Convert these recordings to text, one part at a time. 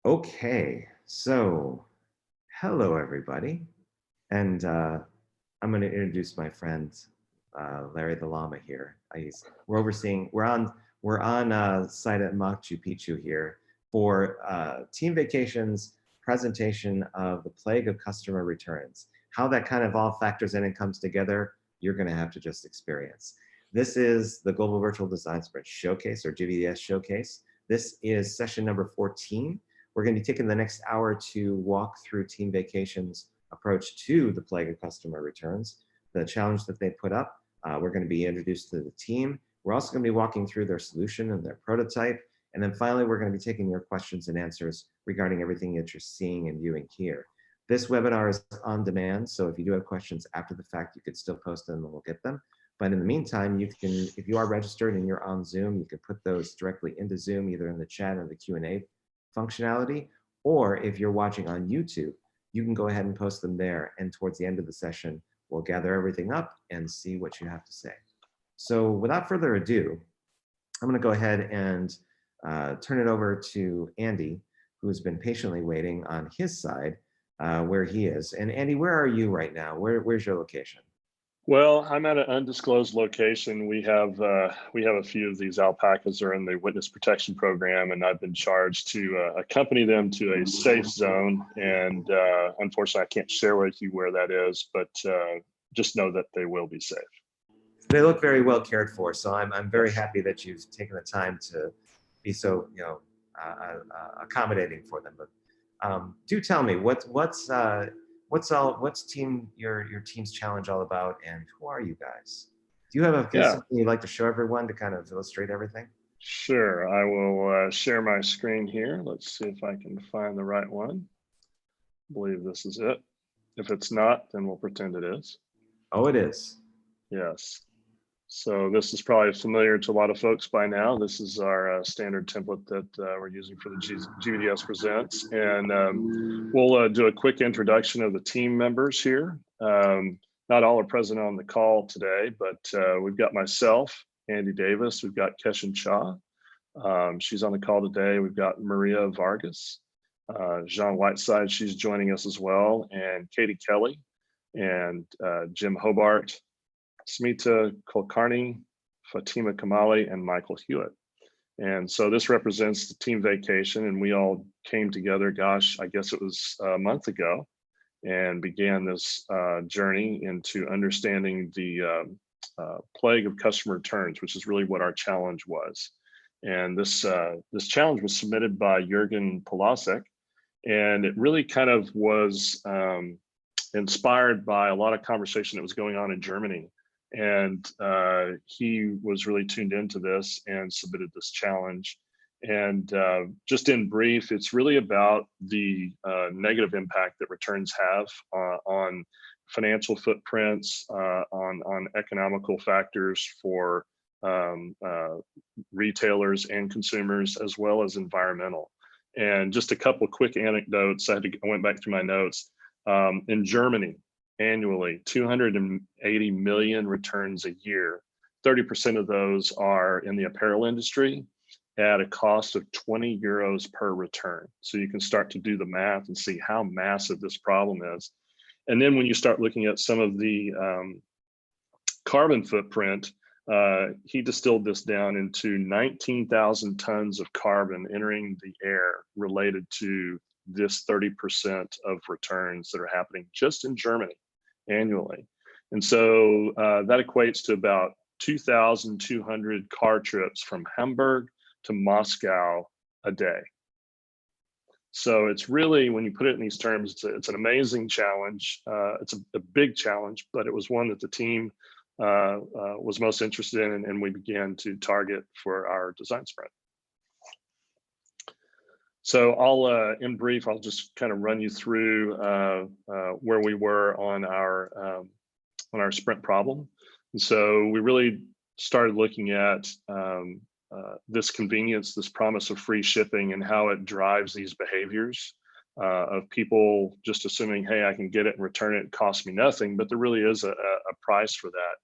Okay, so hello everybody, and I'm going to introduce my friend Larry the Llama here. We're overseeing. We're on site at Machu Picchu here for Team Vacation's presentation of the plague of customer returns. How that kind of all factors in and comes together, you're going to have to just experience. This is the Global Virtual Design Sprint Showcase, or GVDS Showcase. This is session number 14. We're going to be taking the next hour to walk through Team Vacation's approach to the plague of customer returns, the challenge that they put up. We're going to be introduced to the team. We're also going to be walking through their solution and their prototype. And then finally, we're going to be taking your questions and answers regarding everything that you're seeing and viewing here. This webinar is on demand, so if you do have questions after the fact, you could still post them and we'll get them. But in the meantime, you can, if you are registered and you're on Zoom, you can put those directly into Zoom, either in the chat or the Q&A functionality, or if you're watching on YouTube, you can go ahead and post them there. And towards the end of the session, we'll gather everything up and see what you have to say. So without further ado, I'm going to go ahead and turn it over to Andy, who has been patiently waiting on his side where he is. And Andy, where are you right now? Where's your location? Well, I'm at an undisclosed location. We have a few of these alpacas are in the witness protection program, and I've been charged to accompany them to a safe zone. And unfortunately, I can't share with you where that is, but just know that they will be safe. They look very well cared for, so I'm very happy that you've taken the time to be so accommodating for them. But do tell me what's your team's challenge all about, and who are you guys? Do you have something you'd like to show everyone to kind of illustrate everything? Sure, I will share my screen here. Let's see if I can find the right one. I believe this is it. If it's not, then we'll pretend it is. Oh, it is. Yes. So this is probably familiar to a lot of folks by now. This is our standard template that we're using for the GVDS Presents. And we'll do a quick introduction of the team members here. Not all are present on the call today, but we've got myself, Andy Davis. We've got Keshan Shah. She's on the call today. We've got Maria Vargas, Jean Whiteside. She's joining us as well. And Katie Kelly and Jim Hobart, Smita Kulkarni, Fatima Kamali, and Michael Hewitt. And so this represents the Team Vacation, and we all came together, gosh, I guess it was a month ago, and began this journey into understanding the plague of customer returns, which is really what our challenge was. And this challenge was submitted by Jürgen Polasek, and it really kind of was inspired by a lot of conversation that was going on in Germany. And he was really tuned into this and submitted this challenge. And just in brief, it's really about the negative impact that returns have on financial footprints, on economical factors for retailers and consumers, as well as environmental. And just a couple of quick anecdotes. I went back through my notes. In Germany, annually, 280 million returns a year. 30% of those are in the apparel industry at a cost of 20 euros per return. So you can start to do the math and see how massive this problem is. And then when you start looking at some of the carbon footprint, he distilled this down into 19,000 tons of carbon entering the air related to this 30% of returns that are happening just in Germany annually. And so that equates to about 2,200 car trips from Hamburg to Moscow a day. So it's really, when you put it in these terms, it's an amazing challenge. It's a big challenge, but it was one that the team was most interested in, and we began to target for our design sprint. So I'll, in brief, I'll just kind of run you through where we were on our sprint problem. And so we really started looking at this convenience, this promise of free shipping, and how it drives these behaviors of people just assuming, hey, I can get it and return it, it costs me nothing, but there really is a price for that.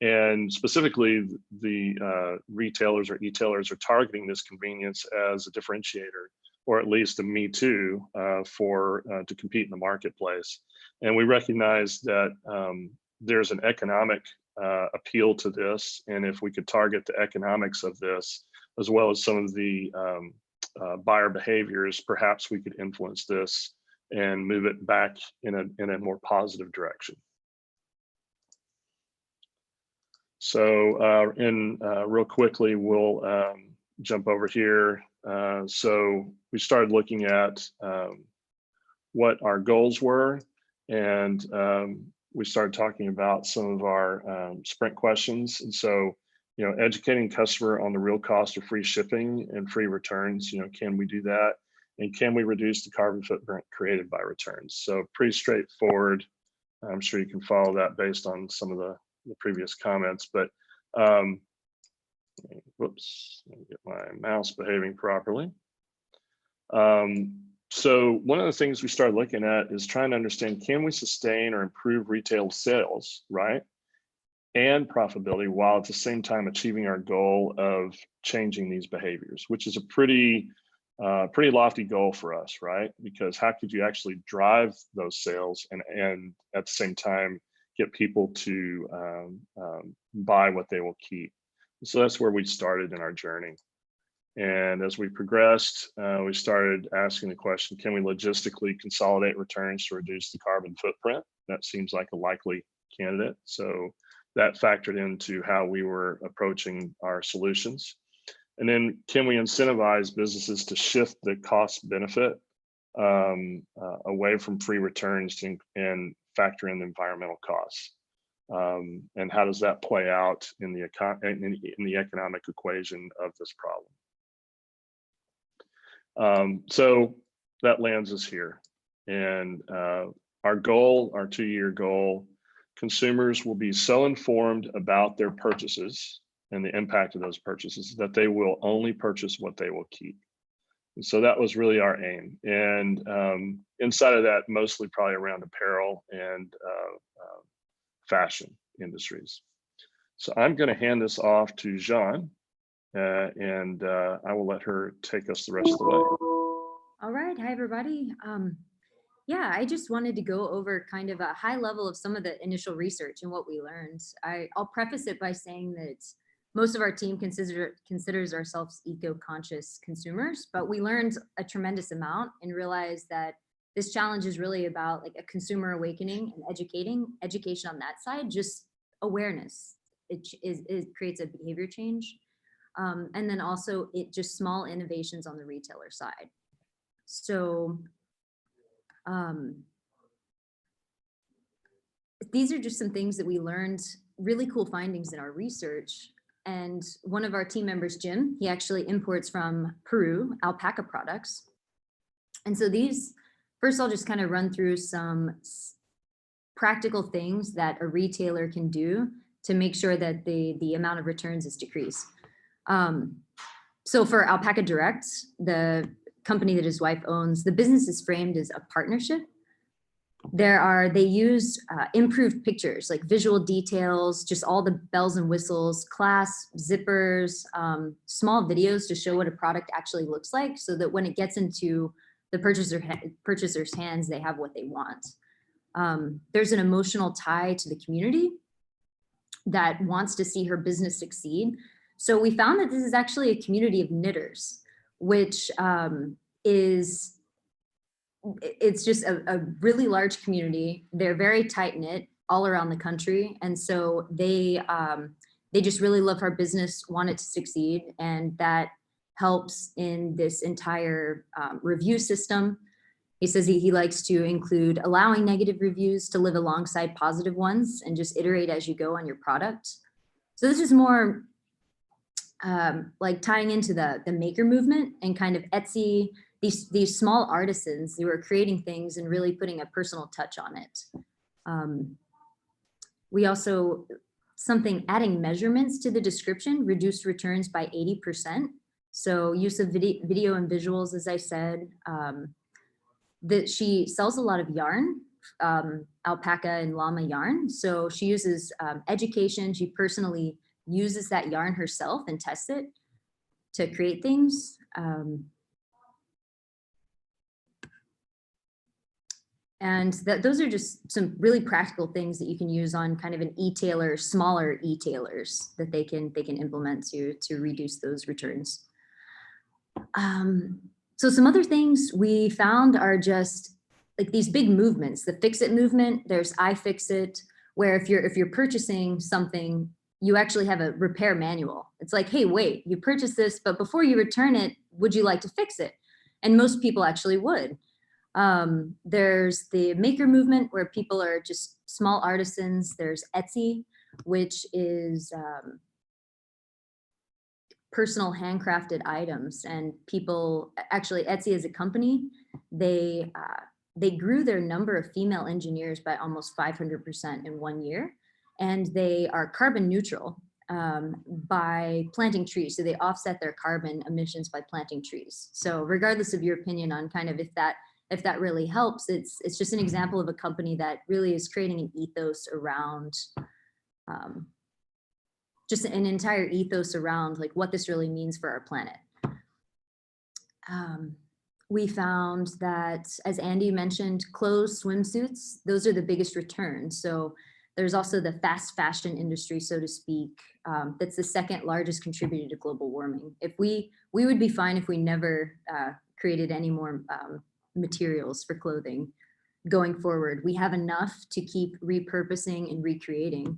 And specifically, the retailers or e-tailers are targeting this convenience as a differentiator or at least a me too, to compete in the marketplace. And we recognize that there's an economic appeal to this, and if we could target the economics of this as well as some of the buyer behaviors, perhaps we could influence this and move it back in a more positive direction. So real quickly, we'll jump over here. So we started looking at what our goals were, and we started talking about some of our sprint questions. And so, you know, educating customer on the real cost of free shipping and free returns, you know, can we do that? And can we reduce the carbon footprint created by returns? So pretty straightforward. I'm sure you can follow that based on some of the previous comments, but whoops, let me get my mouse behaving properly. So one of the things we started looking at is trying to understand, can we sustain or improve retail sales, right? And profitability while at the same time achieving our goal of changing these behaviors, which is a pretty lofty goal for us, right? Because how could you actually drive those sales and at the same time get people to buy what they will keep? So that's where we started in our journey. And as we progressed, we started asking the question, can we logistically consolidate returns to reduce the carbon footprint? That seems like a likely candidate. So that factored into how we were approaching our solutions. And then can we incentivize businesses to shift the cost benefit away from free returns and factor in the environmental costs? And how does that play out in the economic equation of this problem? So that lands us here. And our goal, our 2-year goal, consumers will be so informed about their purchases and the impact of those purchases that they will only purchase what they will keep. And so that was really our aim. And inside of that, mostly probably around apparel and fashion industries. So I'm going to hand this off to Jean, and I will let her take us the rest of the way. All right. Hi, everybody. Yeah, I just wanted to go over kind of a high level of some of the initial research and what we learned. I'll preface it by saying that most of our team considers ourselves eco-conscious consumers, but we learned a tremendous amount and realized that this challenge is really about like a consumer awakening and education on that side, just awareness. It creates a behavior change. And then also just small innovations on the retailer side. So these are just some things that we learned, really cool findings in our research. And one of our team members, Jim, he actually imports from Peru, alpaca products. And so first I'll just kind of run through some practical things that a retailer can do to make sure that the amount of returns is decreased. So for Alpaca Direct, the company that his wife owns, the business is framed as a partnership. They use improved pictures, like visual details, just all the bells and whistles, clasps, zippers, small videos to show what a product actually looks like, so that when it gets into the purchaser's hands, they have what they want. There's an emotional tie to the community that wants to see her business succeed. So we found that this is actually a community of knitters, which it's just a really large community. They're very tight knit all around the country. And so they just really love our business, want it to succeed. And that helps in this entire review system. He says he likes to include allowing negative reviews to live alongside positive ones and just iterate as you go on your product. So this is more like tying into the maker movement and kind of Etsy, these small artisans who are creating things and really putting a personal touch on it. We also, adding measurements to the description reduced returns by 80%. So use of video and visuals, as I said, that she sells a lot of yarn, alpaca and llama yarn. So she uses education. She personally uses that yarn herself and tests it to create things. And those are just some really practical things that you can use on kind of an e-tailer, smaller e-tailers that they can implement to reduce those returns. So some other things we found are just like these big movements, the fix it movement. There's iFixit, where if you're purchasing something, you actually have a repair manual. It's like, hey, wait, you purchased this, but before you return it, would you like to fix it? And most people actually would. There's the maker movement, where people are just small artisans. There's Etsy, which is personal handcrafted items, and people actually, Etsy as a company, they grew their number of female engineers by almost 500% in 1 year, and they are carbon neutral by planting trees. So they offset their carbon emissions by planting trees. So regardless of your opinion on kind of if that really helps, it's just an example of a company that really is creating an ethos around just an entire ethos around like what this really means for our planet. We found that, as Andy mentioned, clothes, swimsuits, those are the biggest returns. So there's also the fast fashion industry, so to speak, that's the second largest contributor to global warming. If we would be fine if we never created any more materials for clothing going forward. We have enough to keep repurposing and recreating.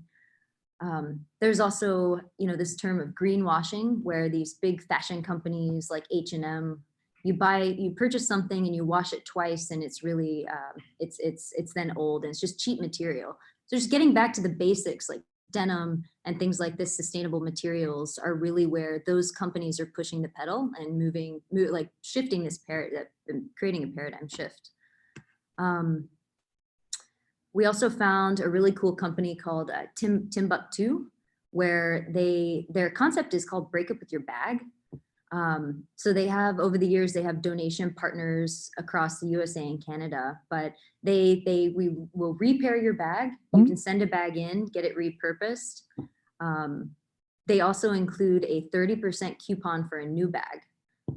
There's also, this term of greenwashing, where these big fashion companies like H&M, you purchase something and you wash it twice, and it's really, it's then old, and it's just cheap material. So just getting back to the basics, like denim and things like this, sustainable materials are really where those companies are pushing the pedal and like shifting this creating a paradigm shift. We also found a really cool company called Timbuktu, where their concept is called break up with your bag. So they have, over the years, they have donation partners across the USA and Canada, but we will repair your bag. You can send a bag in, get it repurposed. They also include a 30% coupon for a new bag.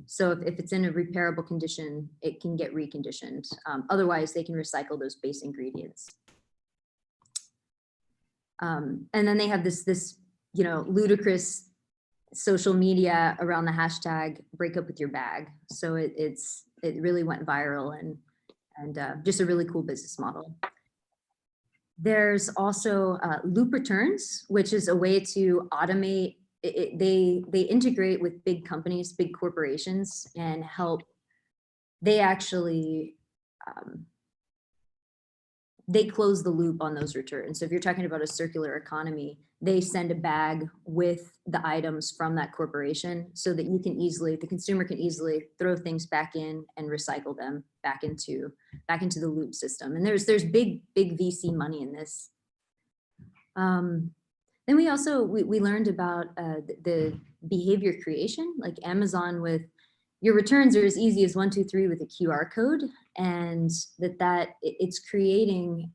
So if it's in a repairable condition, it can get reconditioned. Otherwise, they can recycle those base ingredients. And then they have this ludicrous social media around the hashtag break up with your bag. So it really went viral and just a really cool business model. There's also loop returns, which is a way to automate. They integrate with big companies, big corporations, and help. They actually they close the loop on those returns. So if you're talking about a circular economy, they send a bag with the items from that corporation so that the consumer can easily throw things back in and recycle them back into the loop system. And there's big VC money in this. Then we also, we learned about the behavior creation, like Amazon, with your returns are as easy as 1, 2, 3 with a QR code, and it's creating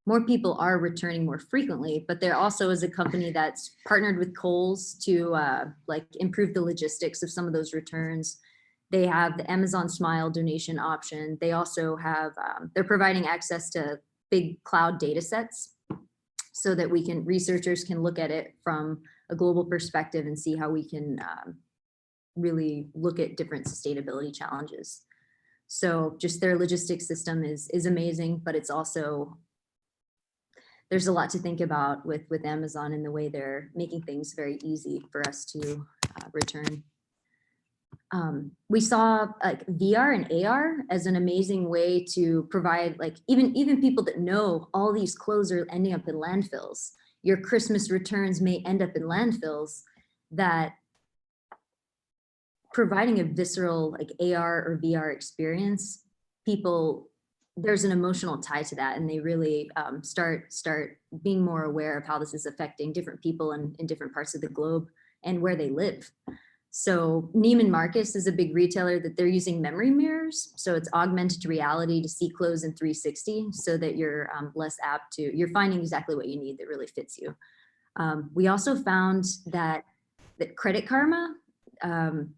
more people are returning more frequently. But there also is a company that's partnered with Kohl's to like improve the logistics of some of those returns. They have the Amazon Smile donation option. They also have they're providing access to big cloud data sets so that researchers can look at it from a global perspective and see how we can really look at different sustainability challenges. So just their logistics system is amazing, but it's also, there's a lot to think about with Amazon and the way they're making things very easy for us to return. We saw like VR and AR as an amazing way to provide, like even people that know all these clothes are ending up in landfills. Your Christmas returns may end up in landfills. That providing a visceral like AR or VR experience, there's an emotional tie to that, and they really start being more aware of how this is affecting different people in different parts of the globe and where they live. So Neiman Marcus is a big retailer that they're using memory mirrors. So it's augmented reality to see clothes in 360 so that you're less apt to, you're finding exactly what you need that really fits you. We also found that Credit Karma,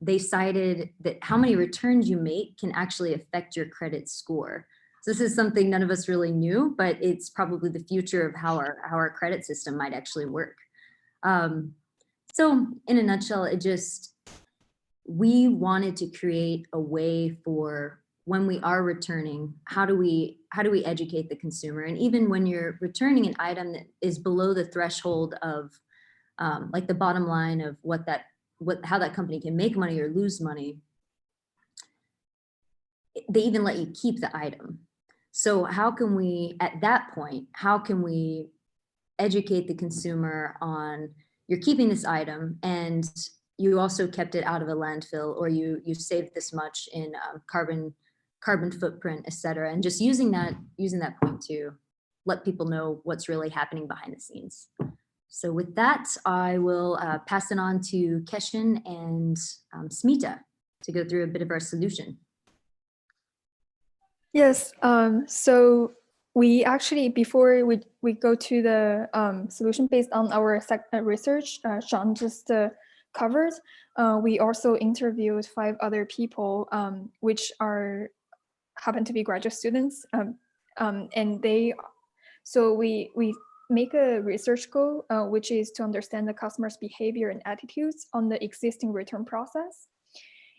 they cited that how many returns you make can actually affect your credit score. So this is something none of us really knew, but it's probably the future of how our credit system might actually work. So in a nutshell, we wanted to create a way for when we are returning, how do we educate the consumer? And even when you're returning an item that is below the threshold of like the bottom line of how that company can make money or lose money, they even let you keep the item. So how can we, at that point, how can we educate the consumer on you're keeping this item and you also kept it out of a landfill, or you saved this much in carbon footprint, et cetera, and just using that point to let people know what's really happening behind the scenes. So with that, I will pass it on to Keshin and Smita to go through a bit of our solution. Yes, so we actually, before we go to the solution based on our research, Sean just covered, we also interviewed 5 other people, which happen to be graduate students, and so we make a research goal, which is to understand the customer's behavior and attitudes on the existing return process.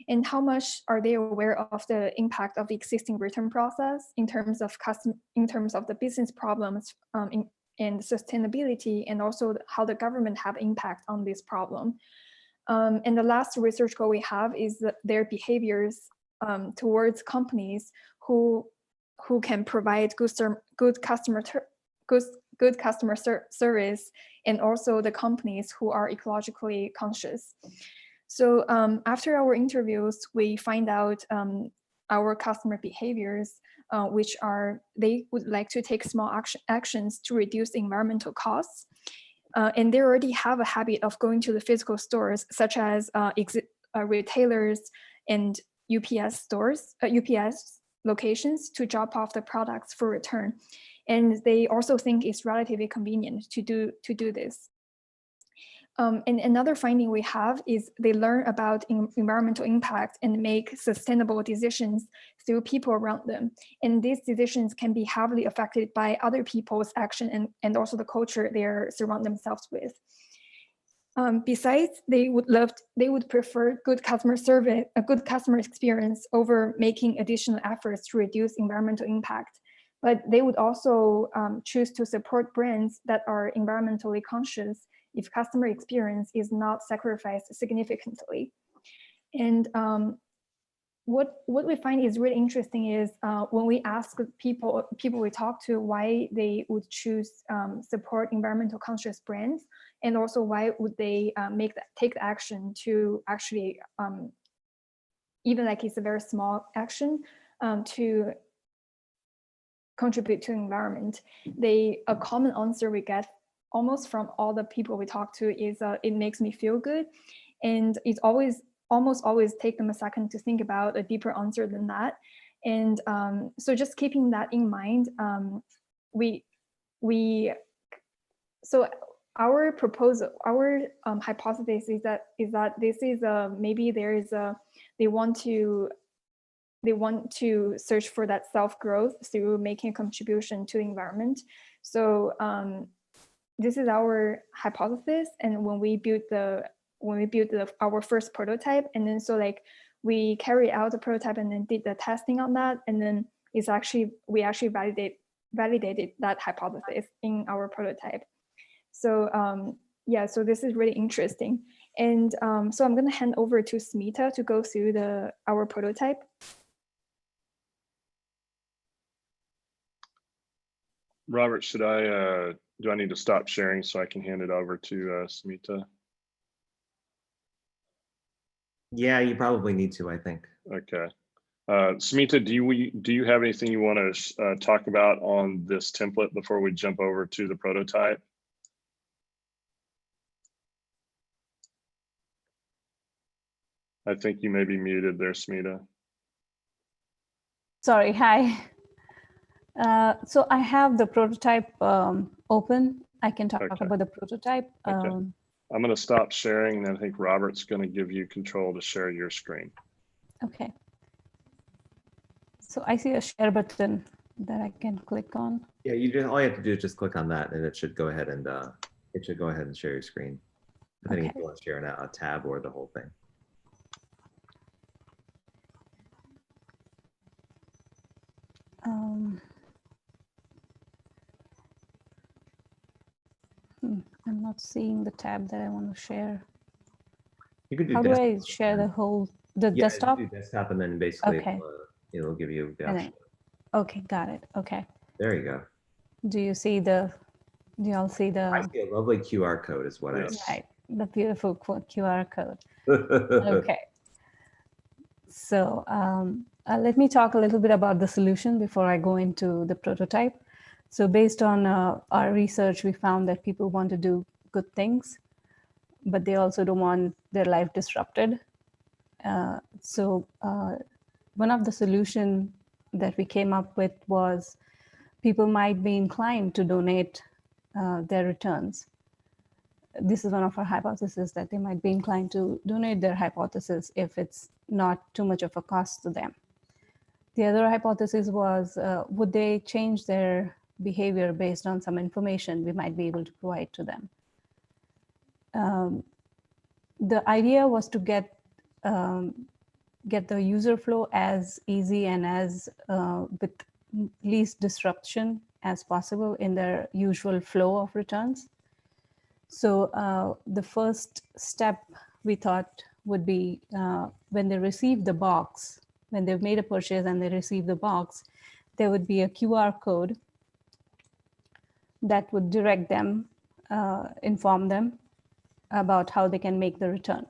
And how much are they aware of the impact of the existing return process in terms of the business problems and sustainability, and also how the government have impact on this problem. And the last research goal we have is their behaviors towards companies who can provide good customer service, and also the companies who are ecologically conscious. So after our interviews, we find out our customer behaviors, which are they would like to take small actions to reduce environmental costs. And they already have a habit of going to the physical stores, such as retailers and UPS locations to drop off the products for return. And they also think it's relatively convenient to do this. And another finding we have is they learn about environmental impact and make sustainable decisions through people around them. And these decisions can be heavily affected by other people's action and also the culture they surround themselves with. Besides, they would prefer good customer service, a good customer experience over making additional efforts to reduce environmental impact. But they would also choose to support brands that are environmentally conscious if customer experience is not sacrificed significantly. And what we find is really interesting is when we ask people we talk to why they would choose support environmental conscious brands, and also why would they take the action to actually, even like it's a very small action, to contribute to environment. A common answer we get almost from all the people we talk to is it makes me feel good, and it's almost always take them a second to think about a deeper answer than that. And so just keeping that in mind, so our proposal, our hypothesis is that this is maybe there is they want to search for that self-growth through making a contribution to the environment. So this is our hypothesis. And when we built our first prototype, and then so like we carried out the prototype and then did the testing on that, and then we actually validated that hypothesis in our prototype. So yeah, so this is really interesting. And so I'm going to hand over to Smita to go through our prototype. Robert, do I need to stop sharing so I can hand it over to Smita? Yeah, you probably need to, I think. Okay. Smita, do you have anything you want to talk about on this template before we jump over to the prototype? I think you may be muted there, Smita. Sorry, hi. So I have the prototype open. I can talk about the prototype. Okay. I'm going to stop sharing, and I think Robert's going to give you control to share your screen. Okay. So I see a share button that I can click on? Yeah, you just all you have to do is just click on that, and it should go ahead and share your screen. Depending if Okay. you want to share a tab or the whole thing. Um, I'm not seeing the tab that I want to share. You can do How do desktop. I share the Yeah, desktop? you do desktop, and then basically Okay. it'll give you the And option. then, okay, got it. Okay. There you go. Do you all see I the, see a lovely QR code is what Yes. right, the beautiful QR code? I Okay. So let me talk a little bit about the solution before I go into the prototype. So based on our research, we found that people want to do good things, but they also don't want their life disrupted. So one of the solution that we came up with was people might be inclined to donate their returns. This is one of our hypotheses, that they might be inclined to donate their hypothesis if it's not too much of a cost to them. The other hypothesis was, would they change their behavior based on some information we might be able to provide to them? The idea was to get the user flow as easy and as with least disruption as possible in their usual flow of returns. So the first step we thought would be when they receive the box, when they've made a purchase and they receive the box, there would be a QR code that would direct them, inform them about how they can make the return.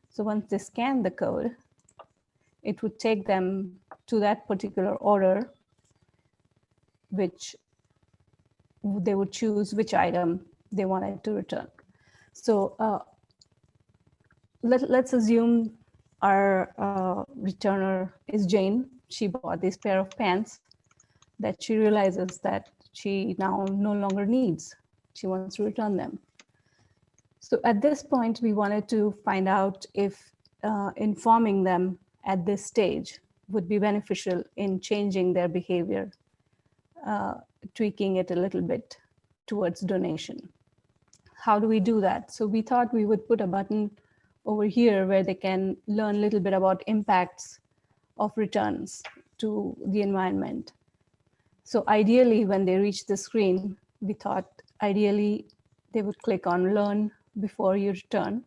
So once they scan the code, it would take them to that particular order, which they would choose which item they wanted to return. So let's assume our returner is Jane. She bought this pair of pants that she realizes that she now no longer needs. She wants to return them. So at this point, we wanted to find out if informing them at this stage would be beneficial in changing their behavior, tweaking it a little bit towards donation. How do we do that? So we thought we would put a button over here where they can learn a little bit about impacts of returns to the environment. So ideally, when they reach the screen, we thought ideally they would click on learn before you return.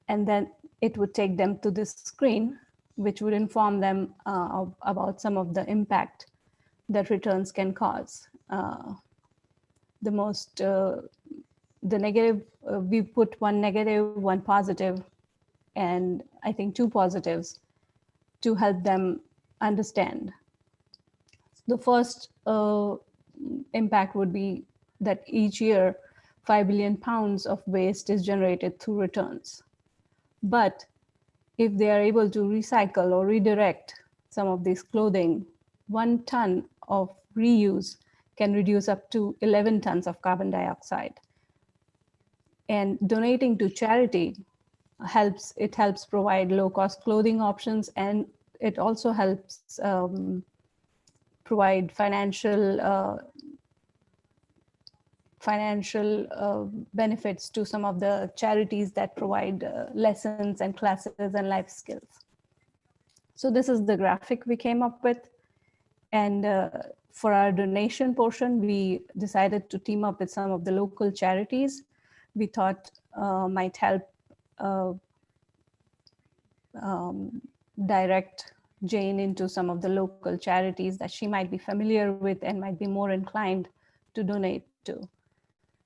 And then it would take them to this screen, which would inform them about some of the impact that returns can cause. The negative, we put one negative, one positive, and I think two positives to help them understand. The first impact would be that each year, 5 billion pounds of waste is generated through returns. But if they are able to recycle or redirect some of this clothing, 1 ton of reuse can reduce up to 11 tons of carbon dioxide. And donating to charity helps provide low-cost clothing options, and it also helps provide financial benefits to some of the charities that provide lessons and classes and life skills. So this is the graphic we came up with. And for our donation portion, we decided to team up with some of the local charities we thought might help direct Jane into some of the local charities that she might be familiar with and might be more inclined to donate to.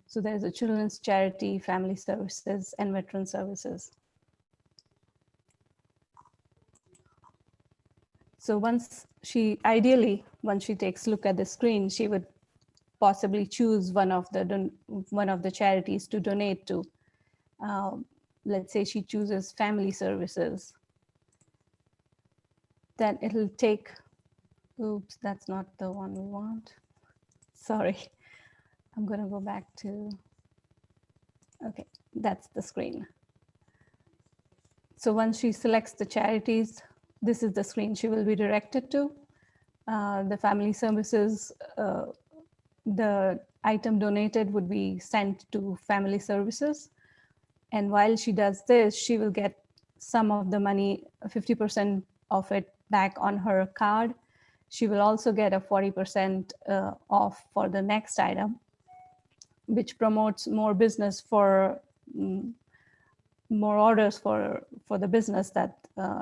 So there's a children's charity, family services, and veteran services. So once she takes a look at the screen, she would possibly choose one of the charities to donate to. Let's say she chooses family services. Then it'll take, oops, that's not the one we want. Sorry, I'm gonna go back to, okay, that's the screen. So once she selects the charities, this is the screen she will be directed to. the family services, the item donated would be sent to family services. And while she does this, she will get some of the money, 50% of it back on her card. She will also get a 40% off for the next item, which promotes more business for more orders for the business that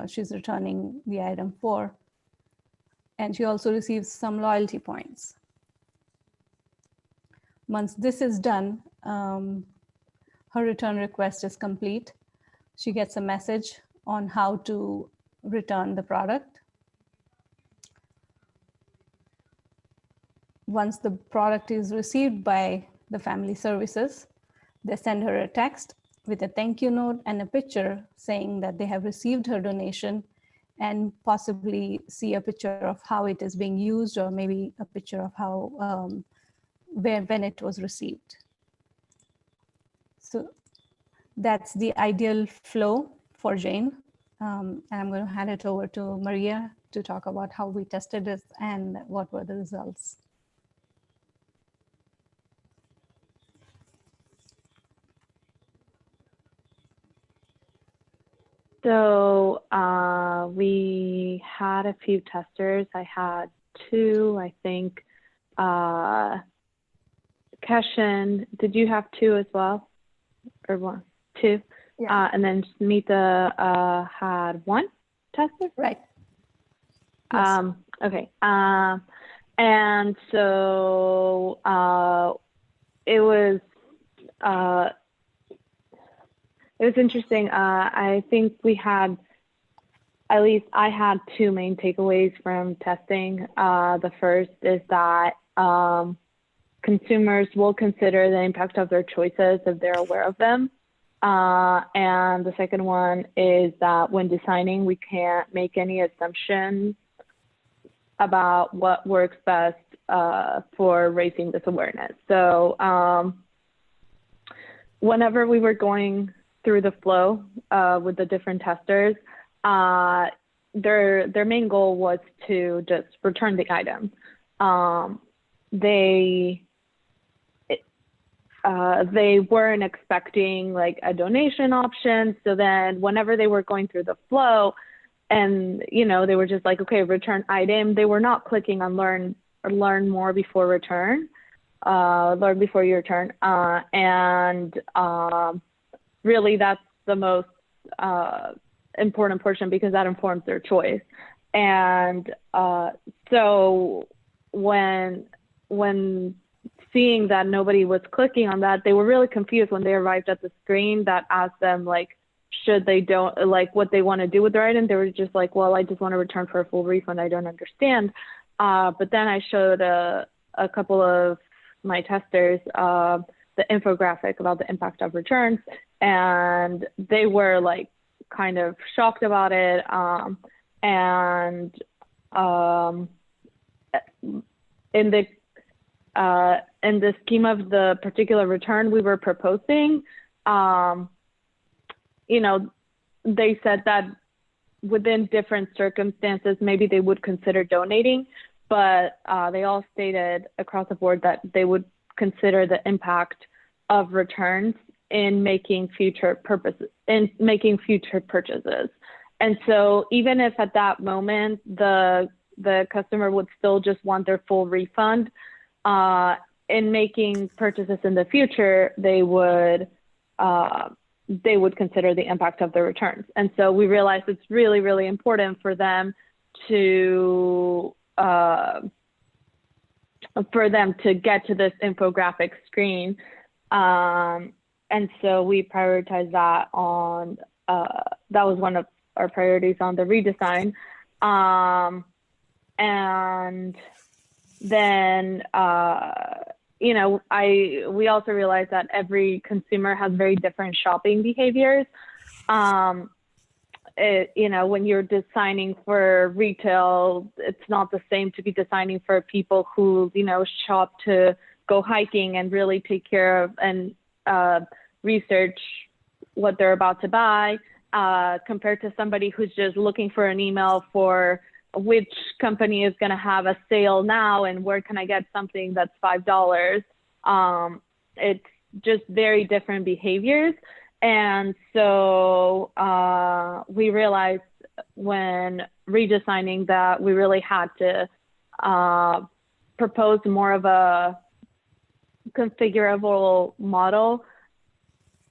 she's returning the item for. And she also receives some loyalty points. Once this is done, her return request is complete. She gets a message on how to return the product. Once the product is received by the family services, they send her a text with a thank you note and a picture saying that they have received her donation, and possibly see a picture of how it is being used, or maybe a picture of how when it was received. So that's the ideal flow for Jane. And I'm going to hand it over to Maria to talk about how we tested it and what were the results. So we had a few testers. I had two, I think. Keshen, did you have two as well? Or one? Two? Yeah. And then Smita had one tester? Right. Yes. Okay. And so it was interesting. I think we had, at least I had two main takeaways from testing. The first is that consumers will consider the impact of their choices if they're aware of them. And the second one is that when designing, we can't make any assumptions about what works best for raising this awareness. So whenever we were going through the flow with the different testers, their main goal was to just return the item. They weren't expecting like a donation option. So then whenever they were going through the flow and, you know, they were just like, okay, return item, they were not clicking on learn more before return, learn before you return. Really that's the most important portion, because that informs their choice. And so when seeing that nobody was clicking on that, they were really confused when they arrived at the screen that asked them like, should they what they want to do with their item. They were just like, well, I just want to return for a full refund. I don't understand. But then I showed a couple of my testers the infographic about the impact of returns, and they were like kind of shocked about it. In the scheme of the particular return we were proposing, you know, they said that within different circumstances, maybe they would consider donating, but they all stated across the board that they would consider the impact of returns in making future purchases. And so even if at that moment the customer would still just want their full refund, in making purchases in the future, they would consider the impact of the returns. And so we realized it's really, really important for them to get to this infographic screen. And so we prioritized that on, that was one of our priorities on the redesign. And then, you know, we also realized that every consumer has very different shopping behaviors. You know, when you're designing for retail, it's not the same to be designing for people who, you know, shop to go hiking and really take care of and research what they're about to buy, compared to somebody who's just looking for an email for which company is going to have a sale now and where can I get something that's $5. It's just very different behaviors. And so we realized when redesigning that we really had to propose more of a configurable model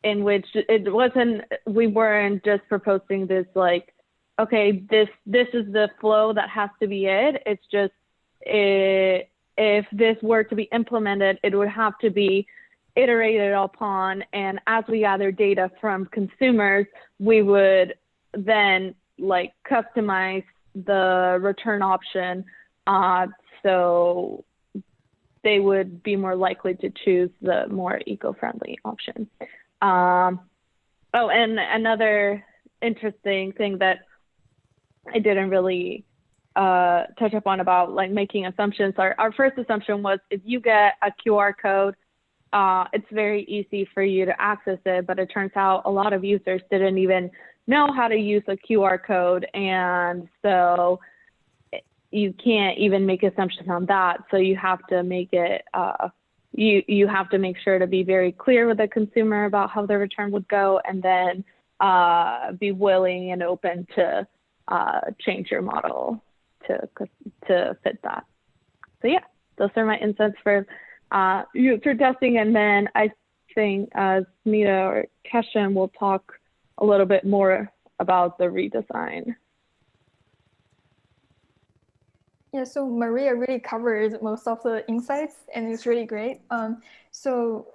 in which it wasn't, we weren't just proposing this like, okay, this is the flow that has to be it. It's just if this were to be implemented, it would have to be iterated upon. And as we gather data from consumers, we would then like customize the return option so they would be more likely to choose the more eco-friendly option. Oh, and another interesting thing that I didn't really touch upon about like making assumptions. Our first assumption was if you get a QR code, it's very easy for you to access it, but it turns out a lot of users didn't even know how to use a QR code. And so you can't even make assumptions on that. So you have to make it, you have to make sure to be very clear with the consumer about how the return would go, and then be willing and open to change your model to fit that. So yeah, those are my insights for user testing. And then I think Smita or Keshan will talk a little bit more about the redesign. Yeah, so Maria really covered most of the insights, and it's really great. So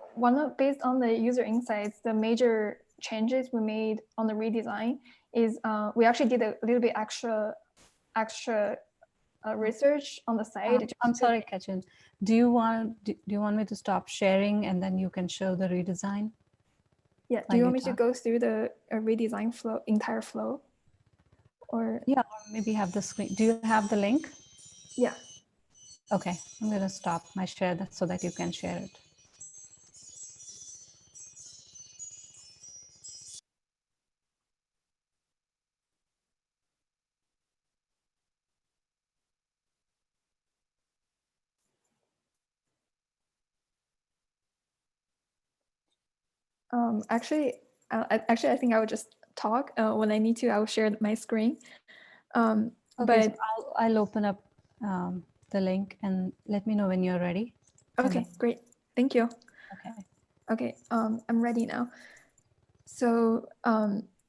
based on the user insights, the major changes we made on the redesign is we actually did a little bit extra research on the side. I'm sorry, Kachin. Do you want me to stop sharing and then you can show the redesign? Yeah. Do you want me to go through the redesign flow, entire flow, or yeah, or maybe have the screen? Do you have the link? Yeah. Okay, I'm going to stop my share that so that you can share it. Actually, I think I would just talk. When I need to, I will share my screen. Okay, but so I'll open up the link and let me know when you're ready. Okay, great. Thank you. Okay. Okay, I'm ready now. So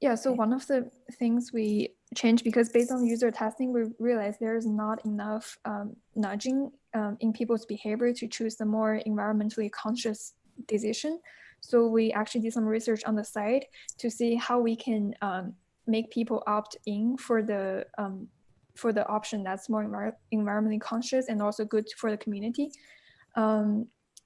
yeah, so one of the things we changed, because based on user testing, we realized there's not enough nudging in people's behavior to choose the more environmentally conscious decision. So we actually did some research on the side to see how we can make people opt in for the option that's more environmentally conscious and also good for the community.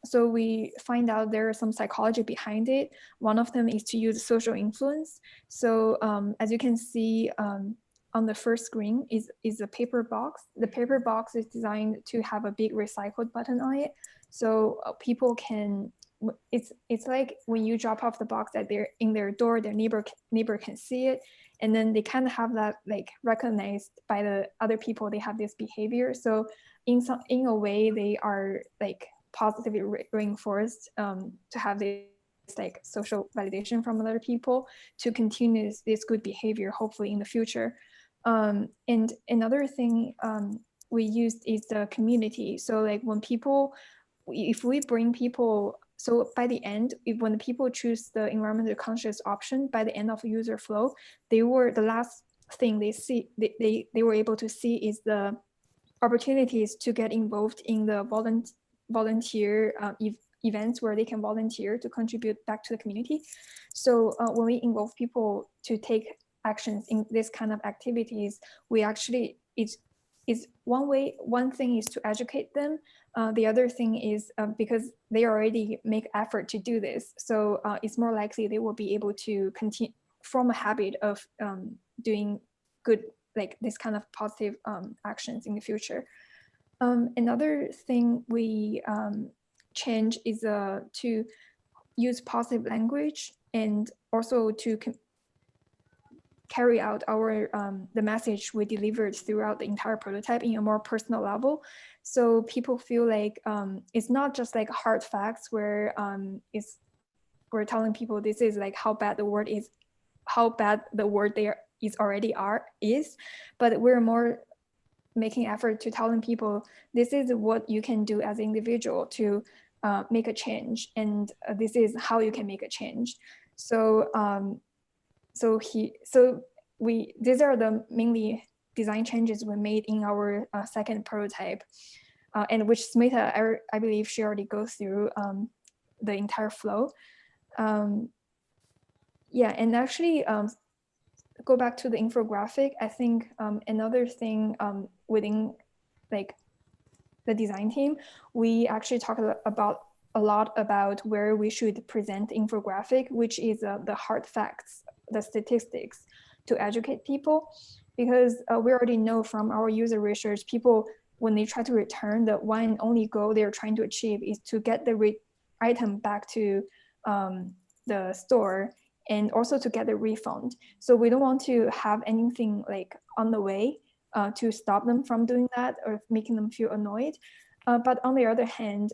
So we find out there is some psychology behind it. One of them is to use social influence. So as you can see on the first screen is a paper box. The paper box is designed to have a big recycled button on it. So people can, it's like when you drop off the box at in their door, their neighbor can see it. And then they kind of have that like recognized by the other people, they have this behavior. So in a way, they are like positively reinforced to have this like social validation from other people to continue this good behavior, hopefully in the future. And another thing we used is the community. So like when people, if we bring people, so by the end, when the people choose the environmentally conscious option, by the end of user flow, the last thing they see, they were able to see is the opportunities to get involved in the volunteer events where they can volunteer to contribute back to the community. So when we involve people to take actions in this kind of activities, we actually, one thing is to educate them. The other thing is because they already make effort to do this. So it's more likely they will be able to continue form a habit of doing good, like this kind of positive actions in the future. Another thing we change is to use positive language and also to carry out our the message we delivered throughout the entire prototype in a more personal level. So people feel like it's not just like hard facts where we're telling people this is like how bad the word is, how bad the word there is already is, but we're more making effort to telling people this is what you can do as an individual to make a change, and this is how you can make a change. So these are the mainly design changes we made in our second prototype, and which Smita, I believe she already goes through the entire flow. Yeah, and actually go back to the infographic. I think another thing within like the design team, we actually talked a lot about where we should present infographic, which is the hard facts, the statistics to educate people, because we already know from our user research, people, when they try to return, the one and only goal they're trying to achieve is to get the item back to the store, and also to get the refund. So we don't want to have anything like on the way to stop them from doing that or making them feel annoyed. But on the other hand,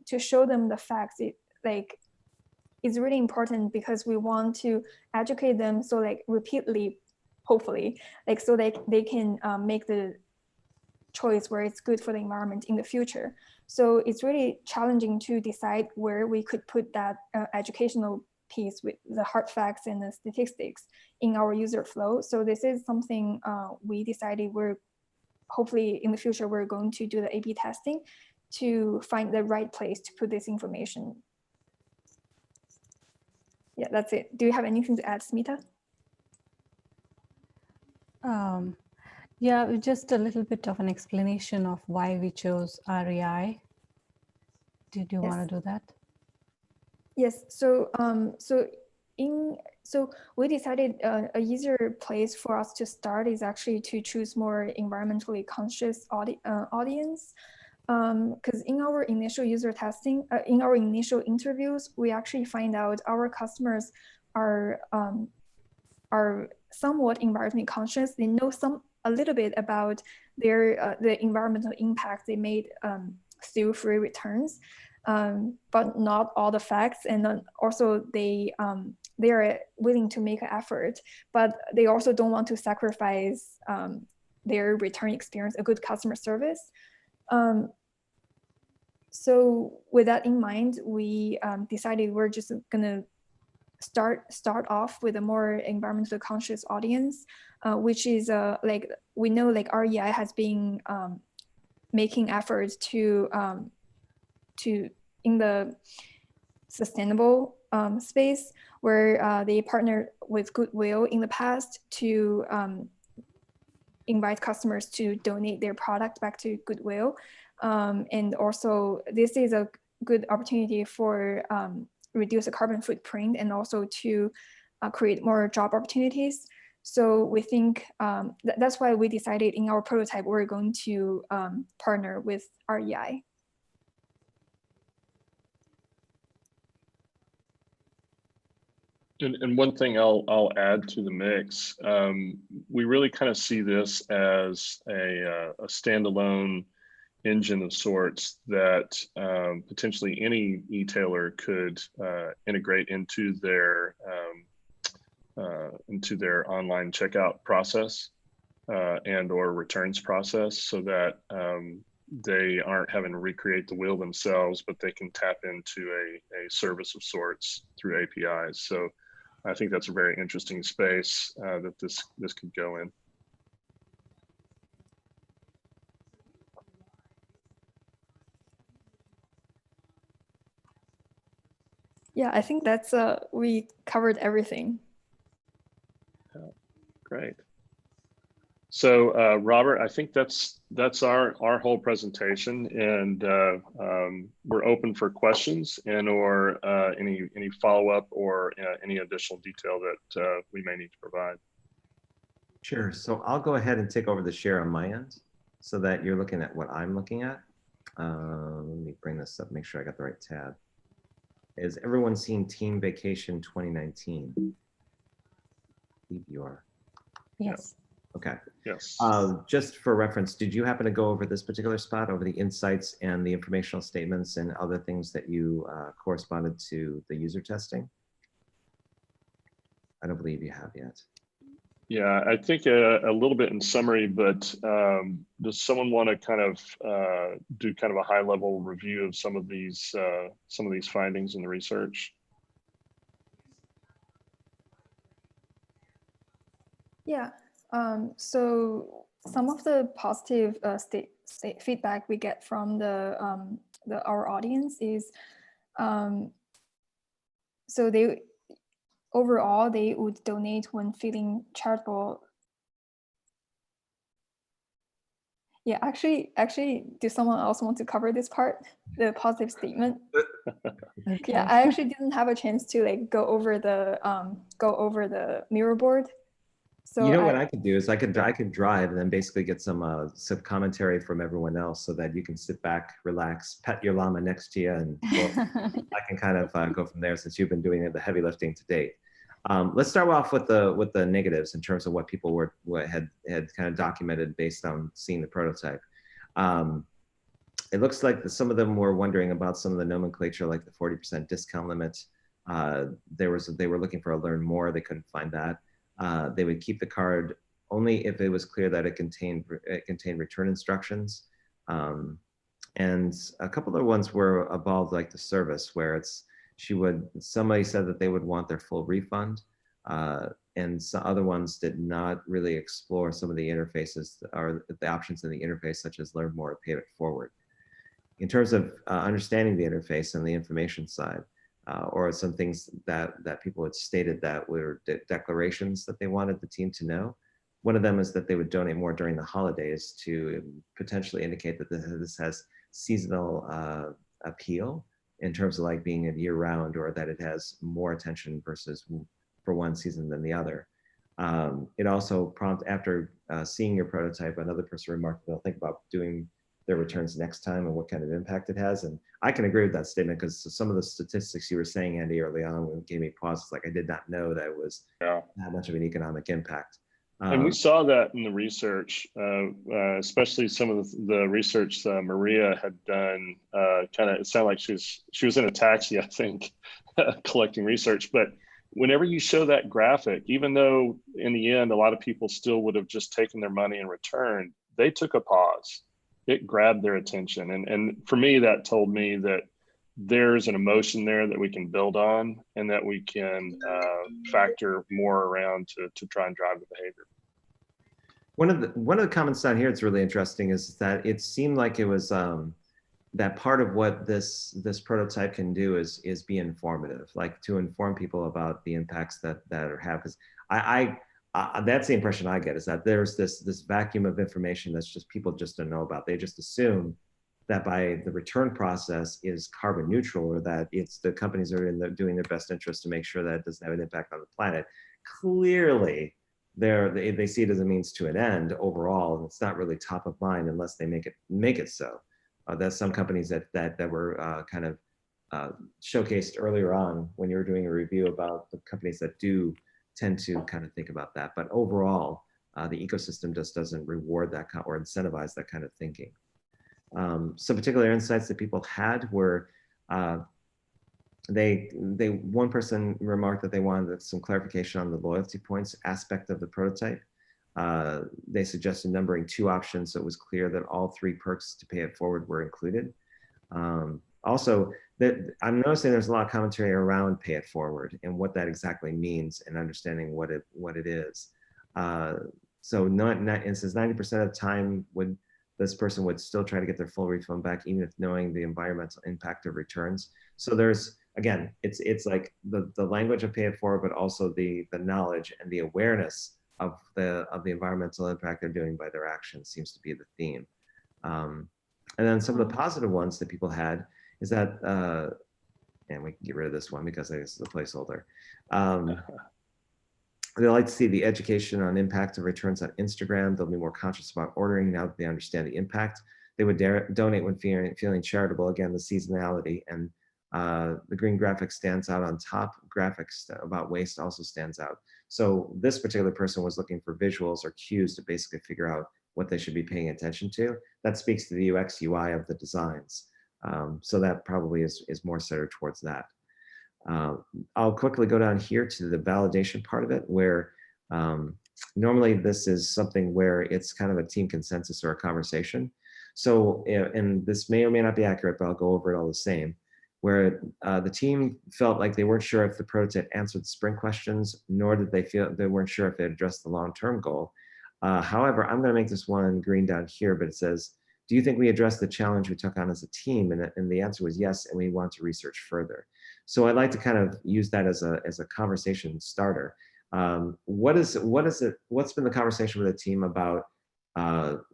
to show them the facts, it's really important, because we want to educate them so like repeatedly, hopefully, like so they can make the choice where it's good for the environment in the future. So it's really challenging to decide where we could put that educational piece with the hard facts and the statistics in our user flow. So this is something we decided hopefully in the future, we're going to do the A/B testing to find the right place to put this information. Yeah, that's it. Do you have anything to add, Smita? Yeah, just a little bit of an explanation of why we chose REI. Did you want to do that? Yes. So we decided a easier place for us to start is actually to choose more environmentally conscious audience. Because in our initial user testing, in our initial interviews, we actually find out our customers are somewhat environmentally conscious. They know a little bit about the environmental impact they made through free returns, but not all the facts. And then also they are willing to make an effort, but they also don't want to sacrifice their return experience, a good customer service. So with that in mind, we decided we're just gonna start off with a more environmentally conscious audience, which is like we know like REI has been making efforts to in the sustainable space, where they partnered with Goodwill in the past to invite customers to donate their product back to Goodwill. And also this is a good opportunity for reduce the carbon footprint and also to create more job opportunities. So we think that's why we decided in our prototype, we're going to partner with REI. And one thing I'll add to the mix, we really kind of see this as a standalone engine of sorts that potentially any retailer could integrate into their online checkout process and or returns process, so that they aren't having to recreate the wheel themselves, but they can tap into a service of sorts through APIs. So I think that's a very interesting space that this could go in. Yeah, I think that's we covered everything. Great. So Robert, I think that's our whole presentation, and we're open for questions and or any follow-up or any additional detail that we may need to provide. Sure. So I'll go ahead and take over the share on my end so that you're looking at what I'm looking at. Let me bring this up, make sure I got the right tab. Is everyone seen Team Vacation 2019? I believe you are. Yes. Okay. Yes. Just for reference, did you happen to go over this particular spot, over the insights and the informational statements and other things that you corresponded to the user testing? I don't believe you have yet. Yeah, I think a little bit in summary, but does someone want to kind of do kind of a high level review of some of these findings in the research? Yeah. So some of the positive feedback we get from our audience is, so they overall they would donate when feeling charitable. Yeah, actually, do someone else want to cover this part, the positive statement? Okay. Yeah, I actually didn't have a chance to like go over the mirror board. So you know what I could do is I could drive and then basically get some commentary from everyone else so that you can sit back, relax, pet your llama next to you, and I can kind of go from there since you've been doing the heavy lifting to date. Let's start off with the negatives in terms of what people had kind of documented based on seeing the prototype. It looks like some of them were wondering about some of the nomenclature, like the 40% discount limit. They were looking for a learn more. They couldn't find that. They would keep the card only if it was clear that it contained return instructions. And a couple of ones were about like the service, where somebody said that they would want their full refund, and some other ones did not really explore some of the interfaces or the options in the interface, such as learn more or pay it forward. In terms of understanding the interface and the information side, or some things that people had stated that were declarations that they wanted the team to know. One of them is that they would donate more during the holidays to potentially indicate that this has seasonal appeal in terms of like being a year round, or that it has more attention versus for one season than the other. It also after seeing your prototype, another person remarked they'll think about doing their returns next time and what kind of impact it has. And I can agree with that statement, because some of the statistics you were saying, Andy, early on gave me pause. It's like, I did not know that it was that much of an economic impact. And we saw that in the research, especially some of the research Maria had done. Kind of, it sounded like she was in a taxi, I think, collecting research. But whenever you show that graphic, even though in the end a lot of people still would have just taken their money and returned, they took a pause. It grabbed their attention, and for me, that told me that there's an emotion there that we can build on, and that we can factor more around to try and drive the behavior. One of the comments down here that's really interesting is that it seemed like it was that part of what this prototype can do is be informative, like to inform people about the impacts that are happening. That's the impression I get, is that there's this vacuum of information that's just people just don't know about. They just assume that by the return process is carbon neutral, or that it's the companies are doing their best interest to make sure that it doesn't have an impact on the planet. Clearly, they see it as a means to an end overall, and it's not really top of mind unless they make it so. There's some companies that were kind of showcased earlier on when you were doing a review about the companies that do tend to kind of think about that. But overall, the ecosystem just doesn't reward that or incentivize that kind of thinking. Some particular insights that people had were one person remarked that they wanted some clarification on the loyalty points aspect of the prototype. They suggested numbering 2 options so it was clear that all 3 perks to pay it forward were included. Also, I'm noticing there's a lot of commentary around pay it forward and what that exactly means, and understanding what it is. So it says 90% of the time this person would still try to get their full refund back, even if knowing the environmental impact of returns. So there's, again, it's like the language of pay it forward, but also the knowledge and the awareness of the environmental impact they're doing by their actions seems to be the theme. And then some of the positive ones that people had is that, and we can get rid of this one because this is a placeholder. They like to see the education on impact of returns on Instagram. They'll be more conscious about ordering now that they understand the impact. They would donate when feeling charitable. Again, the seasonality, and the green graphic stands out on top. Graphics about waste also stands out. So this particular person was looking for visuals or cues to basically figure out what they should be paying attention to. That speaks to the UX UI of the designs. So that probably is more centered towards that. I'll quickly go down here to the validation part of it, where normally this is something where it's kind of a team consensus or a conversation. So, and this may or may not be accurate, but I'll go over it all the same, where the team felt like they weren't sure if the prototype answered the sprint questions, nor did they feel they weren't sure if it addressed the long-term goal. However, I'm going to make this one green down here, but it says, do you think we addressed the challenge we took on as a team? And the answer was yes, and we want to research further. So I'd like to kind of use that as a conversation starter. What's been the conversation with the team about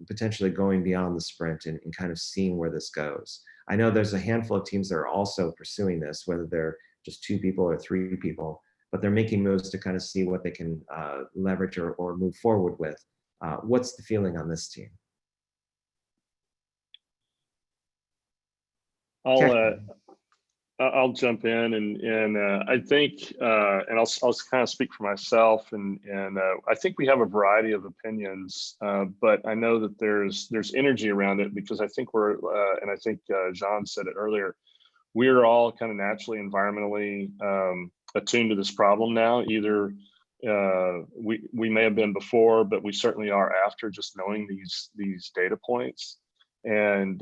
potentially going beyond the sprint and kind of seeing where this goes? I know there's a handful of teams that are also pursuing this, whether they're just 2 people or 3 people, but they're making moves to kind of see what they can leverage or move forward with. What's the feeling on this team? I'll jump in and I think and I'll kind of speak for myself and I think we have a variety of opinions, but I know that there's energy around it because I think we're and I think Jean said it earlier, we're all kind of naturally environmentally attuned to this problem now. Either we may have been before, but we certainly are after, just knowing these data points. And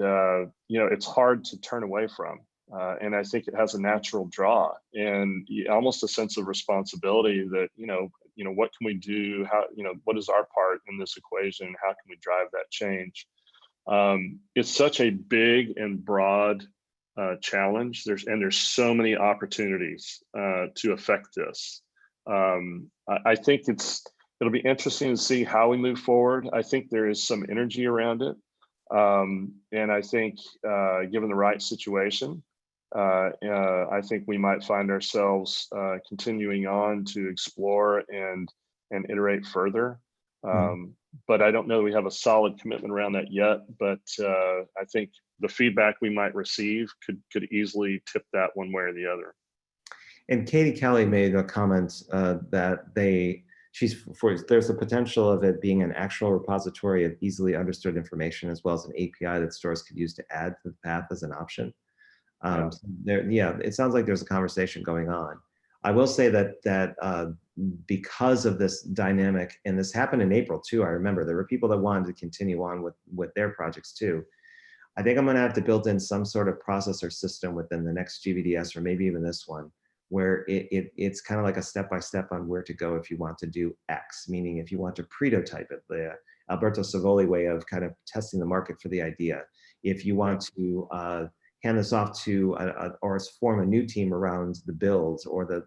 you know, it's hard to turn away from. And I think it has a natural draw and almost a sense of responsibility that, you know, what can we do? How, what is our part in this equation? How can we drive that change? It's such a big and broad challenge. There's so many opportunities to affect this. I think it'll be interesting to see how we move forward. I think there is some energy around it. And I think given the right situation, I think we might find ourselves continuing on to explore and iterate further. But I don't know we have a solid commitment around that yet, but I think the feedback we might receive could easily tip that one way or the other. And Katie Kelly made a comment that there's a potential of it being an actual repository of easily understood information, as well as an API that stores could use to add to the path as an option. It sounds like there's a conversation going on. I will say that because of this dynamic, and this happened in April too, I remember there were people that wanted to continue on with their projects too. I think I'm going to have to build in some sort of process or system within the next GVDS, or maybe even this one, where it's kind of like a step-by-step on where to go if you want to do X, meaning if you want to prototype it, the Alberto Savoli way of kind of testing the market for the idea. If you want to hand this off to or form a new team around the builds, or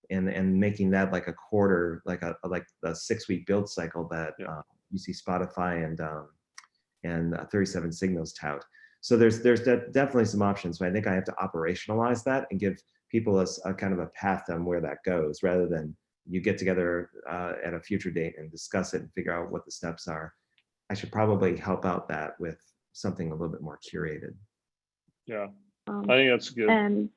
and making that like a quarter, like a 6-week build cycle that you see Spotify and 37 Signals tout. So there's definitely some options, but I think I have to operationalize that and give people a kind of a path on where that goes, rather than you get together at a future date and discuss it and figure out what the steps are. I should probably help out that with something a little bit more curated. Yeah, I think that's good. And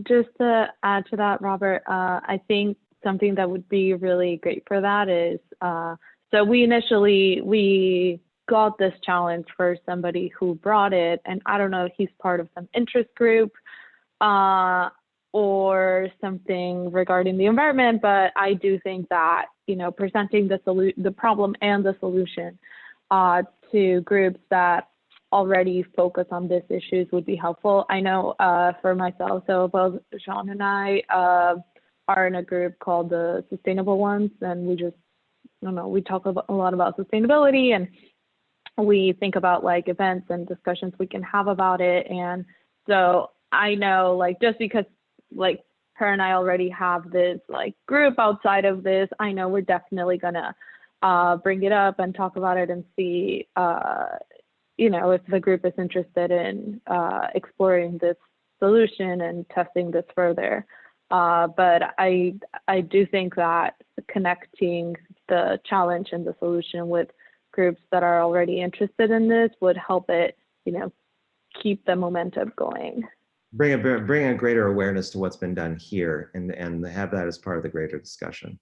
just to add to that, Robert, I think something that would be really great for that is, so we got this challenge for somebody who brought it, and I don't know if he's part of some interest group or something regarding the environment, but I do think that, presenting the problem and the solution to groups that already focus on these issues would be helpful. I know for myself, so both Jean and I are in a group called the Sustainable Ones, and we talk a lot about sustainability, and we think about like events and discussions we can have about it. And so I know, like, just because like her and I already have this like group outside of this, I know we're definitely gonna bring it up and talk about it and see if the group is interested in exploring this solution and testing this further. But I do think that connecting the challenge and the solution with groups that are already interested in this would help it, keep the momentum going. bring a greater awareness to what's been done here, and have that as part of the greater discussion.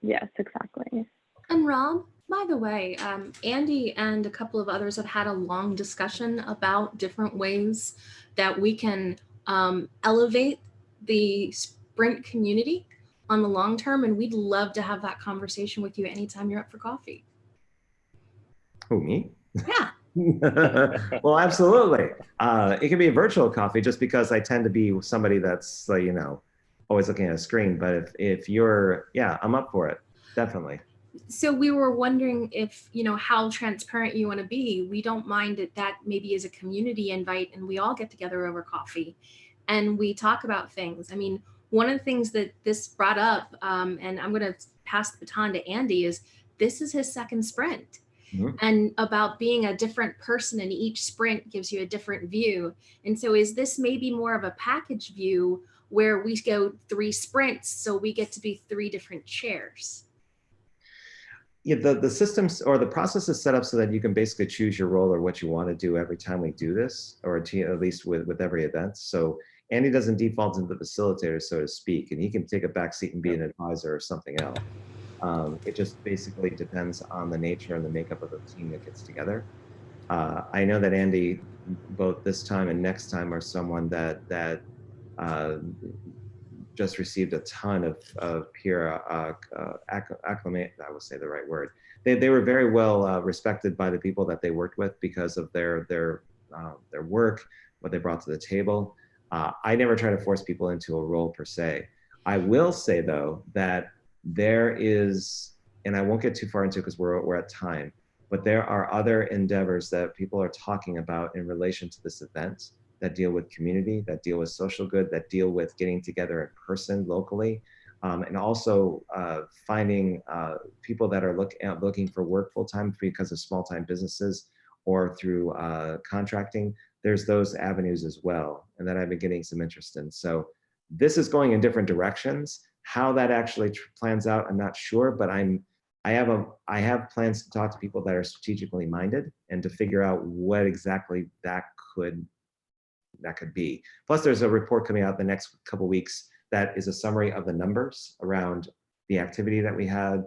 Yes, exactly. And Rob, by the way, Andy and a couple of others have had a long discussion about different ways that we can elevate the sprint community on the long term. And we'd love to have that conversation with you anytime you're up for coffee. Who, me? Yeah. Well, absolutely. It can be a virtual coffee, just because I tend to be somebody that's you know, always looking at a screen. But if you're, yeah, I'm up for it, definitely. So we were wondering if, you know, how transparent you want to be. We don't mind it that maybe is a community invite and we all get together over coffee and we talk about things. I mean, one of the things that this brought up, and I'm going to pass the baton to Andy, is this is his second sprint. Mhm. And about being a different person in each sprint gives you a different view. And so is this maybe more of a package view where we go 3 sprints so we get to be 3 different chairs? Yeah, the systems or the process is set up so that you can basically choose your role or what you want to do every time we do this, or at least with every event. So Andy doesn't default into the facilitator, so to speak, and he can take a back seat and be an advisor or something else. It just basically depends on the nature and the makeup of the team that gets together. I know that Andy, both this time and next time, are someone that just received a ton of peer acclimate. I will say the right word. They were very well respected by the people that they worked with because of their work, what they brought to the table. I never try to force people into a role per se. I will say though that there is, and I won't get too far into it because we're at time, but there are other endeavors that people are talking about in relation to this event that deal with community, that deal with social good, that deal with getting together in person locally, and also finding people that are looking for work full-time because of small-time businesses or through contracting. There's those avenues as well, and that I've been getting some interest in. So this is going in different directions. How that actually plans out, I'm not sure, but I have plans to talk to people that are strategically minded and to figure out what exactly that could be. Plus, there's a report coming out the next couple weeks that is a summary of the numbers around the activity that we had,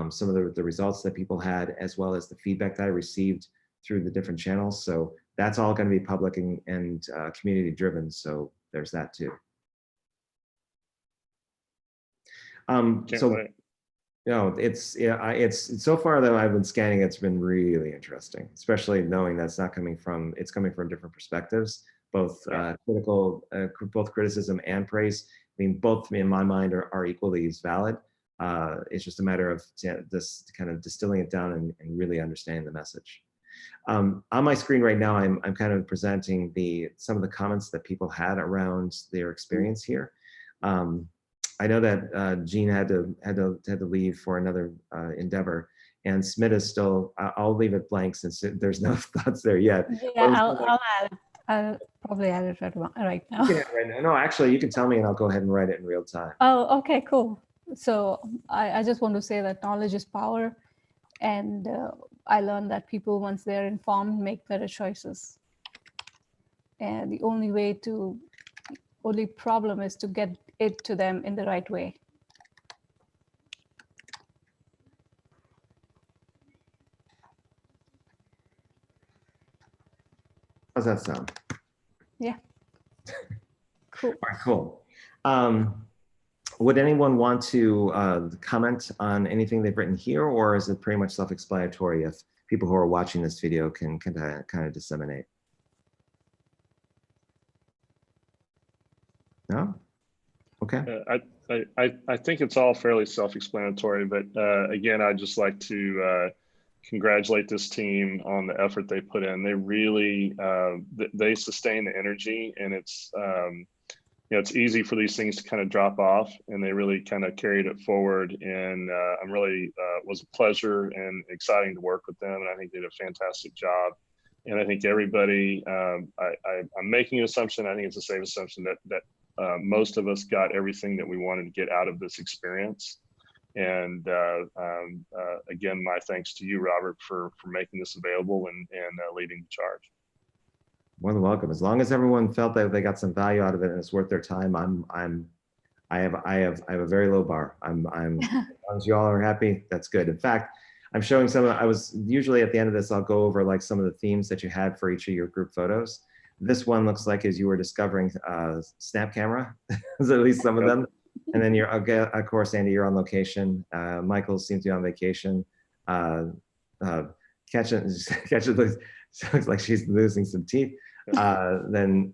some of the results that people had, as well as the feedback that I received through the different channels. So that's all going to be public and community driven. So there's that too. So you know, it's so far that I've been scanning, it's been really interesting, especially knowing that's not coming from, it's coming from different perspectives, both both criticism and praise. I mean, both in my mind are equally as valid. It's just a matter of just kind of distilling it down and really understanding the message. On my screen right now, I'm kind of presenting some of the comments that people had around their experience here. I know that Jean had to leave for another endeavor, and Smith is still. I'll leave it blank since there's no thoughts there yet. Yeah, I'll add it. I'll probably add it right now. Right now. No, actually, you can tell me, and I'll go ahead and write it in real time. Oh, okay, cool. So I just want to say that knowledge is power, and I learned that people, once they're informed, make better choices. And the only problem is to get it to them in the right way. How's that sound? Yeah. Cool. All right, cool. Would anyone want to comment on anything they've written here, or is it pretty much self-explanatory if people who are watching this video can kind of disseminate? No? Okay. I think it's all fairly self-explanatory, but again, I'd just like to congratulate this team on the effort they put in. They really, they sustain the energy, and it's, you know, it's easy for these things to kind of drop off, and they really kind of carried it forward. And I'm really, was a pleasure and exciting to work with them. And I think they did a fantastic job. And I think everybody, I'm making an assumption, I think it's a safe assumption that most of us got everything that we wanted to get out of this experience. And again, my thanks to you, Robert, for making this available and leading the charge. More than welcome. As long as everyone felt that they got some value out of it and it's worth their time, I have a very low bar. As long as you all are happy, that's good. In fact, I'm showing I was usually at the end of this, I'll go over like some of the themes that you had for each of your group photos. This one looks like as you were discovering snap camera, at least some of them. And then you're, okay, of course, Andy, you're on location. Michael seems to be on vacation. Ketchen looks like she's losing some teeth. Then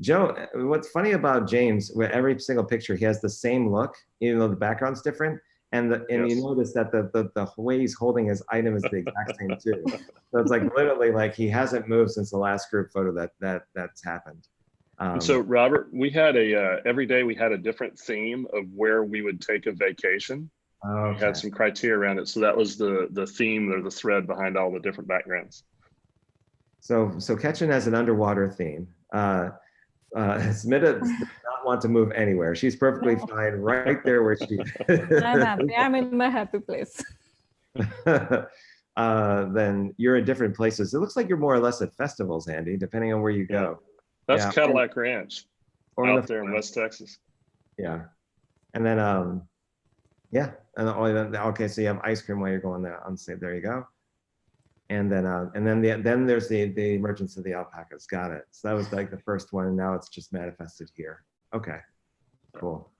Joe, what's funny about James, where every single picture, he has the same look, even though the background's different. And you notice that the way he's holding his item is the exact same too. So it's like literally like he hasn't moved since the last group photo that's happened. And so Robert, we had every day we had a different theme of where we would take a vacation. Okay. We had some criteria around it. So that was the theme or the thread behind all the different backgrounds. So Ketchen has an underwater theme. Smita does not want to move anywhere. She's perfectly fine right there where she is. I'm happy. I'm in my happy place. Then you're in different places. It looks like you're more or less at festivals, Andy, depending on where you go. That's Yeah. Cadillac Ranch Or out there in West Texas. Yeah. And then, yeah. And okay, so you have ice cream while you're going there. There you go. And then there's the emergence of the alpacas. Got it. So that was like the first one, and now it's just manifested here. Okay, cool.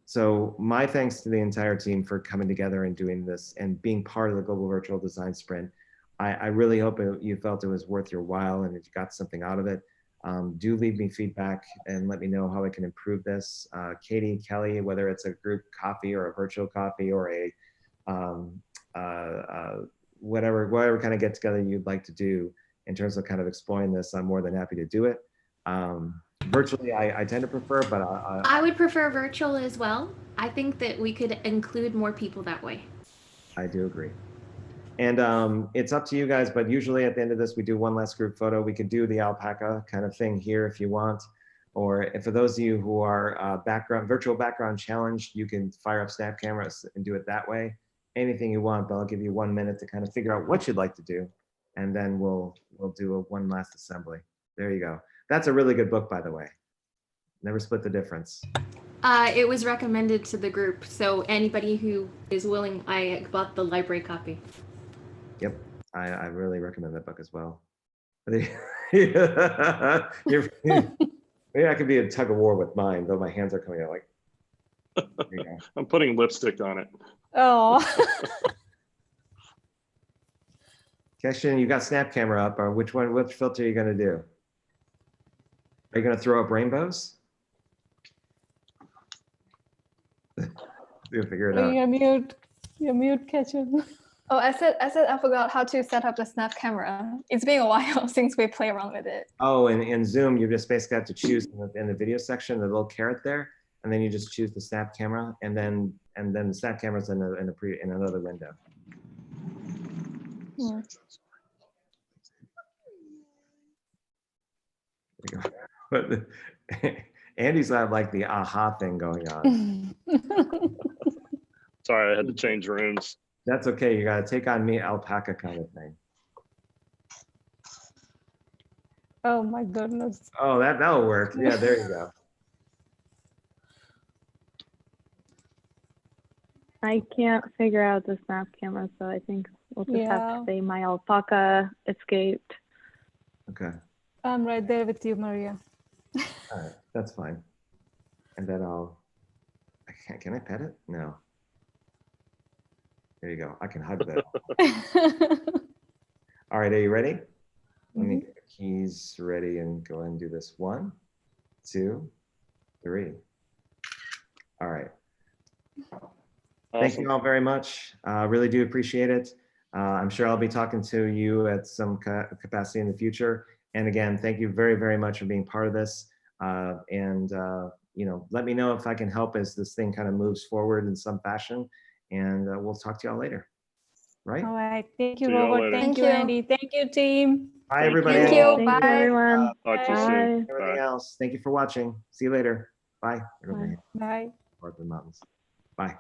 So my thanks to the entire team for coming together and doing this and being part of the Global Virtual Design Sprint. I really hope you felt it was worth your while and that you got something out of it. Do leave me feedback and let me know how I can improve this. Katie, Kelly, whether it's a group coffee or a virtual coffee or a whatever kind of get together you'd like to do in terms of kind of exploring this, I'm more than happy to do it. Virtually, I tend to prefer, but I would prefer virtual as well. I think that we could include more people that way. I do agree. And it's up to you guys, but usually at the end of this, we do one last group photo. We could do the alpaca kind of thing here if you want. Or if for those of you who are virtual background challenged, you can fire up snap cameras and do it that way. Anything you want, but I'll give you 1 minute to kind of figure out what you'd like to do. And then we'll do one last assembly. There you go. That's a really good book, by the way. Never Split the Difference. It was recommended to the group. So anybody who is willing, I bought the library copy. Yep, I really recommend that book as well. Maybe I could be a tug of war with mine, though my hands are coming out like. There you go. I'm putting lipstick on it. Oh. Keshin, you got snap camera up. Or which filter are you going to do? Are you going to throw up rainbows? You'll figure it out. You're mute. You're mute, Ketchen. Oh, I said I forgot how to set up the snap camera. It's been a while since we play around with it. Oh, and in Zoom, you just basically have to choose in the video section, the little caret there, and then you just choose the snap camera, and then the snap camera's in another window. Yeah. But Andy's got like the aha thing going on. Sorry, I had to change rooms. That's okay. You got to take on me, alpaca kind of thing. Oh my goodness. Oh, that'll work. Yeah, there you go. I can't figure out the snap camera, so I think we'll just have to say my alpaca escaped. Okay. I'm right there with you, Maria. All right, that's fine. And then can I pet it? No. There you go. I can hug that. All right, are you ready? Let me get the keys ready and go ahead and do this. 1, 2, 3. All right. Awesome. Thank you all very much. Really do appreciate it. I'm sure I'll be talking to you at some capacity in the future. And again, thank you very, very much for being part of this. Let me know if I can help as this thing kind of moves forward in some fashion. And we'll talk to y'all later. Right? All right. Thank you, See y'all Robert. later. Thank you, Thank you. Andy. Thank you, team. Bye, everybody. Thank you. Thank Bye. you, everyone. Talk to you Bye. soon. Everything Bye. else. Thank you for watching. See you later. Bye. Everybody. Bye. North of the mountains. Bye.